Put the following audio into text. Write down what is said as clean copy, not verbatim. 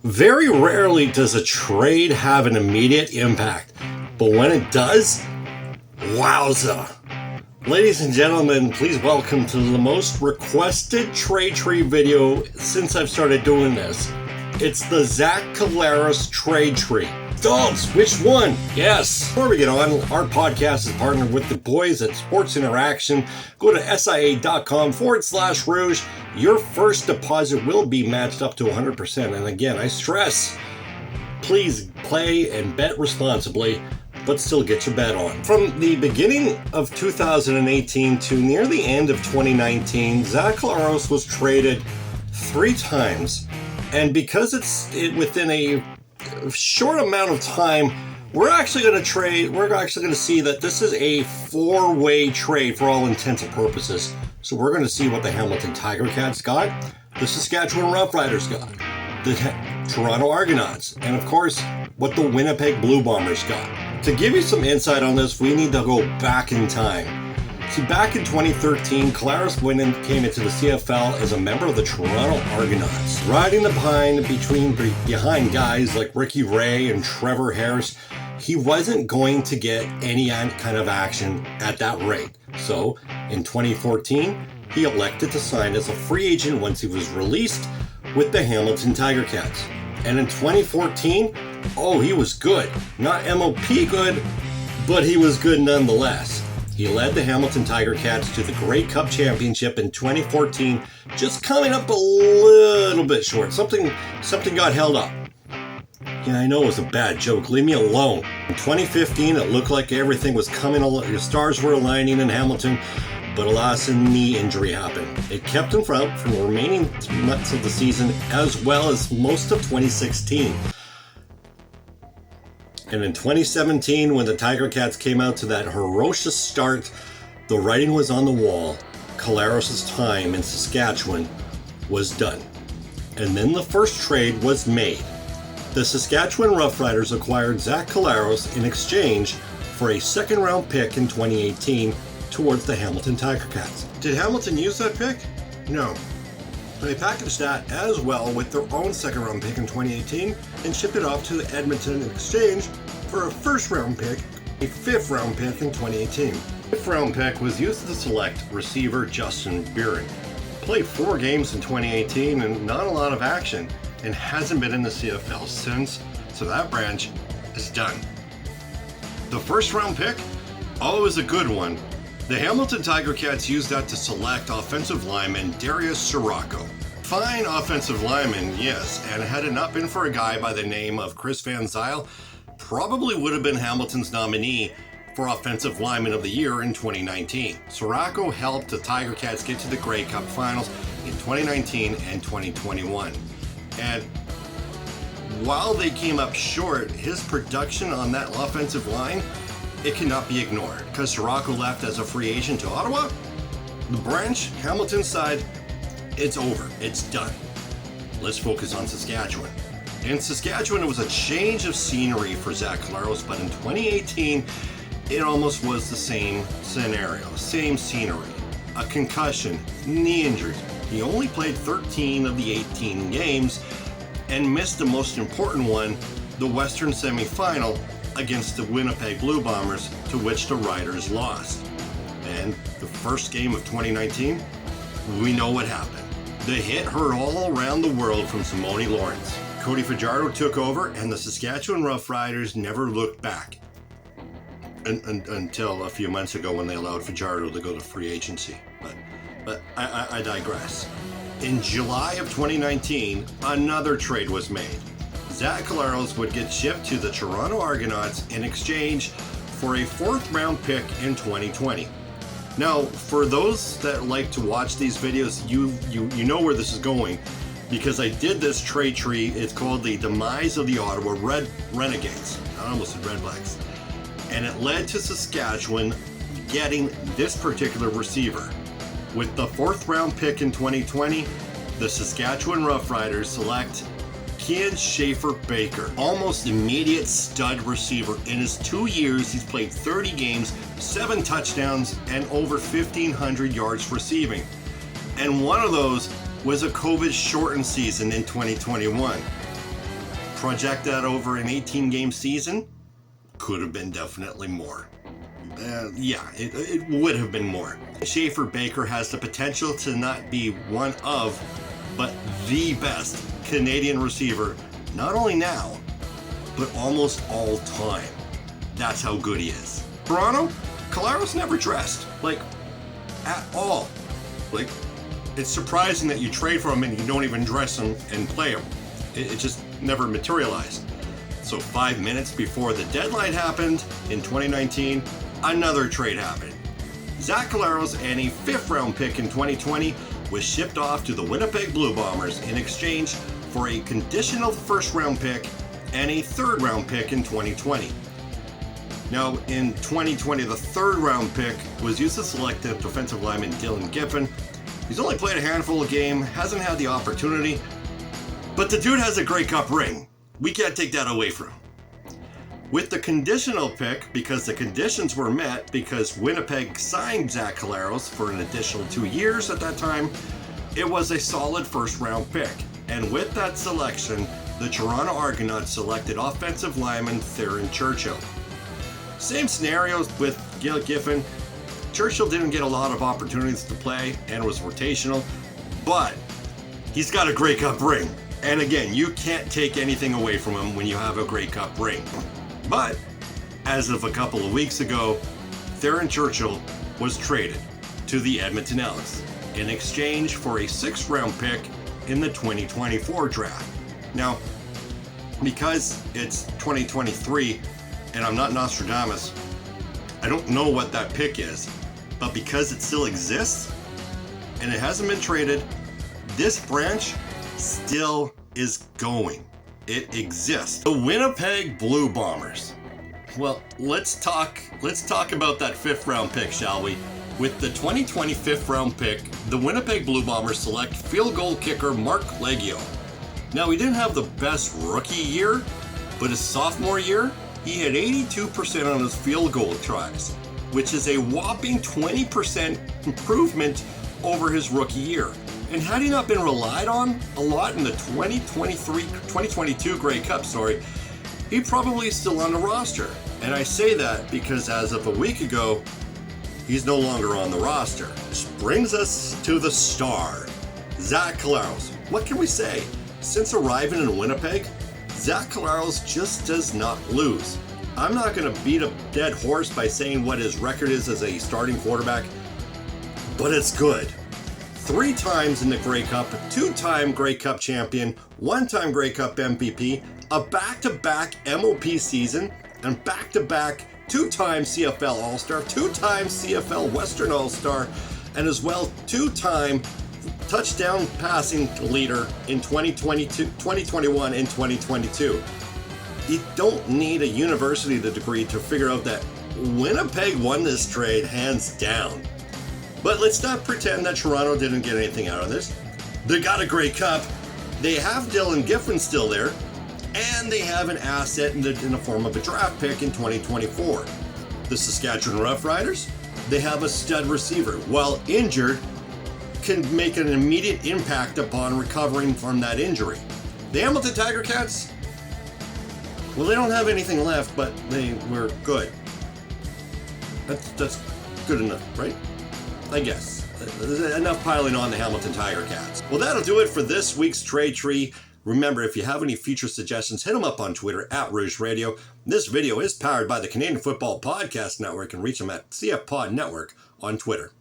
Very rarely does a trade have an immediate impact, but when it does, wowza. Ladies and gentlemen, please welcome to the most requested trade tree video since I've started doing this. It's the Zach Collaros trade tree. Dalts, which one? Yes. Before we get on, our podcast is partnered with the boys at Sports Interaction. Go to sia.com/rouge. Your first deposit will be matched up to 100%. And again, I stress, please play and bet responsibly, but still get your bet on. From the beginning of 2018 to near the end of 2019, Zach Collaros was traded 3 times. And because it's within a short amount of time, we're actually going to see that this is a 4-way trade for all intents and purposes. So we're going to see what the Hamilton Tiger Cats got, the Saskatchewan Roughriders got, the Toronto Argonauts, and of course, what the Winnipeg Blue Bombers got. To give you some insight on this, we need to go back in time. See, back in 2013, Collaros came into the CFL as a member of the Toronto Argonauts, riding the pine behind guys like Ricky Ray and Trevor Harris. He wasn't going to get any kind of action at that rate. So, in 2014, he elected to sign as a free agent once he was released with the Hamilton Tiger Cats. And in 2014, he was good. Not MOP good, but he was good nonetheless. He led the Hamilton Tiger Cats to the Grey Cup Championship in 2014, just coming up a little bit short. Something got held up. Yeah, I know it was a bad joke. Leave me alone. In 2015, it looked like everything was coming along. The stars were aligning in Hamilton, but alas, a knee injury happened. It kept him out from the remaining months of the season, as well as most of 2016. And in 2017, when the Tiger Cats came out to that ferocious start, the writing was on the wall. Collaros' time in Saskatchewan was done. And then the first trade was made. The Saskatchewan Roughriders acquired Zach Collaros in exchange for a second-round pick in 2018 towards the Hamilton Tiger Cats. Did Hamilton use that pick? No. They packaged that as well with their own second-round pick in 2018 and shipped it off to Edmonton in exchange for a first-round pick, a fifth-round pick in 2018. The fifth-round pick was used to select receiver Justin Buren. Played 4 games in 2018 and not a lot of action, and hasn't been in the CFL since, so that branch is done. The first-round pick? It was a good one. The Hamilton Tiger Cats used that to select offensive lineman Darius Sirocco. Fine offensive lineman, yes, and had it not been for a guy by the name of Chris Van Zyl, probably would have been Hamilton's nominee for Offensive Lineman of the Year in 2019. Sirocco helped the Tiger Cats get to the Grey Cup Finals in 2019 and 2021. And while they came up short, his production on that offensive line, it cannot be ignored. Because Sirocco left as a free agent to Ottawa, the branch, Hamilton side, it's over. It's done. Let's focus on Saskatchewan. In Saskatchewan, it was a change of scenery for Zach Collaros, but in 2018, it almost was the same scenario, same scenery. A concussion, knee injuries. He only played 13 of the 18 games and missed the most important one, the Western semifinal against the Winnipeg Blue Bombers, to which the Riders lost. And the first game of 2019, we know what happened. The hit heard all around the world from Simone Lawrence. Cody Fajardo took over, and the Saskatchewan Roughriders never looked back until a few months ago when they allowed Fajardo to go to free agency. But I digress. In July of 2019, another trade was made. Zach Collaros would get shipped to the Toronto Argonauts in exchange for a 4th-round pick in 2020. Now, for those that like to watch these videos, you know where this is going, because I did this trade tree. It's called the Demise of the Ottawa Renegades. I almost said Redblacks. And it led to Saskatchewan getting this particular receiver. With the 4th-round pick in 2020, the Saskatchewan Roughriders select Kian Schaefer-Baker, almost immediate stud receiver. In his 2 years, he's played 30 games, 7 touchdowns, and over 1,500 yards receiving. And one of those was a COVID-shortened season in 2021. Project that over an 18-game season, could have been definitely more. It would have been more. Schaefer Baker has the potential to not be one of, but the best Canadian receiver, not only now, but almost all time. That's how good he is. Toronto, Collaros never dressed, at all. It's surprising that you trade for him and you don't even dress him and play him. It just never materialized. So 5 minutes before the deadline happened in 2019, another trade happened. Zach Collaros and a 5th round pick in 2020 was shipped off to the Winnipeg Blue Bombers in exchange for a conditional 1st round pick and a 3rd round pick in 2020. Now, in 2020, the 3rd round pick was used to select the defensive lineman Dylan Giffen. He's only played a handful of games, hasn't had the opportunity, but the dude has a Grey Cup ring. We can't take that away from him. With the conditional pick, because the conditions were met, because Winnipeg signed Zach Collaros for an additional 2 years at that time, it was a solid 1st round pick. And with that selection, the Toronto Argonauts selected offensive lineman Theron Churchill. Same scenarios with Gil Giffen. Churchill didn't get a lot of opportunities to play and was rotational, but he's got a Grey Cup ring. And again, you can't take anything away from him when you have a Grey Cup ring. But as of a couple of weeks ago, Theron Churchill was traded to the Edmonton Elks in exchange for a 6th round pick in the 2024 draft. Now, because it's 2023 and I'm not Nostradamus, I don't know what that pick is, but because it still exists and it hasn't been traded, this branch still is going. It exists. The Winnipeg Blue Bombers. Well, let's talk about that 5th round pick, shall we? With the 2020 5th round pick, the Winnipeg Blue Bombers select field goal kicker Mark Leggio. Now, he didn't have the best rookie year, but his sophomore year, he had 82% on his field goal tries, which is a whopping 20% improvement over his rookie year. And had he not been relied on a lot in the 2022 Grey Cup, he probably is still on the roster. And I say that because as of a week ago, he's no longer on the roster. Which brings us to the star, Zach Collaros. What can we say? Since arriving in Winnipeg, Zach Collaros just does not lose. I'm not going to beat a dead horse by saying what his record is as a starting quarterback, but it's good. 3 times in the Grey Cup, 2-time Grey Cup champion, 1-time Grey Cup MVP, a back-to-back MOP season, and back-to-back 2-time CFL All-Star, 2-time CFL Western All-Star, and as well 2-time touchdown passing leader in 2021 and 2022. You don't need a university degree to figure out that Winnipeg won this trade hands down. But let's not pretend that Toronto didn't get anything out of this. They got a Grey Cup. They have Dylan Giffen still there. And they have an asset in the form of a draft pick in 2024. The Saskatchewan Roughriders, they have a stud receiver. While injured, can make an immediate impact upon recovering from that injury. The Hamilton Tiger Cats, well, they don't have anything left, but they were good. That's good enough, right? I guess. There's enough piling on the Hamilton Tiger Cats. Well, that'll do it for this week's Trade Tree. Remember, if you have any future suggestions, hit them up on Twitter at Rouge Radio. This video is powered by the Canadian Football Podcast Network, and reach them at CF Pod Network on Twitter.